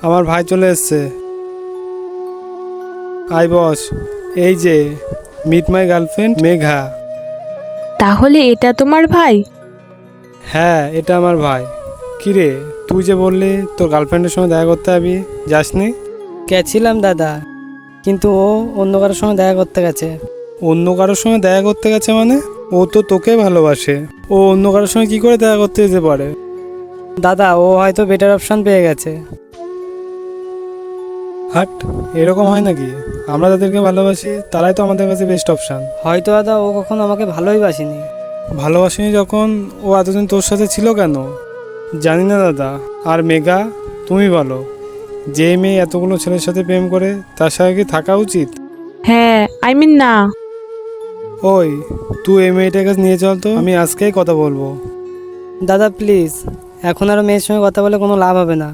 আমার ভাই চলে এসছে। আই বস, এই যে মিট মাই গার্লফ্রেন্ড মেঘা। তাহলে এটা তোমার ভাই? হ্যাঁ, এটা আমার ভাই। কিরে, তুই যে বললি তোর গার্লফ্রেন্ডের সঙ্গে দেখা করতে যাবি, যাসনি? গেছিলাম দাদা, কিন্তু ও অন্য কারোর সঙ্গে দেখা করতে গেছে। অন্য কারোর সঙ্গে দেখা করতে গেছে মানে? ও তো তোকে ভালোবাসে, ও অন্য কারোর সঙ্গে কি করে দেখা করতে যেতে পারে? দাদা, ও হয়তো বেটার অপশন পেয়ে গেছে। হাট, এরকম হয় নাকি? আমরা যাদেরকে ভালোবাসি তারাই তো আমাদের কাছে বেস্ট অপশান। হয়তো দাদা ও কখনো আমাকে ভালোই বাসেনি। ভালোবাসিনি যখন ও এতদিন তোর সাথে ছিল কেন? জানি না দাদা। আর মেঘা, তুমি বলো, যে মেয়ে এতগুলো ছেলের সাথে প্রেম করে তার সাথে কি থাকা উচিত? হ্যাঁ, না। ওই, তুই এই মেয়েটাকে নিয়ে চল তো, আমি আজকেই কথা বলবো। দাদা প্লিজ, এখন আর মেয়ের সঙ্গে কথা বলে কোনো লাভ হবে না।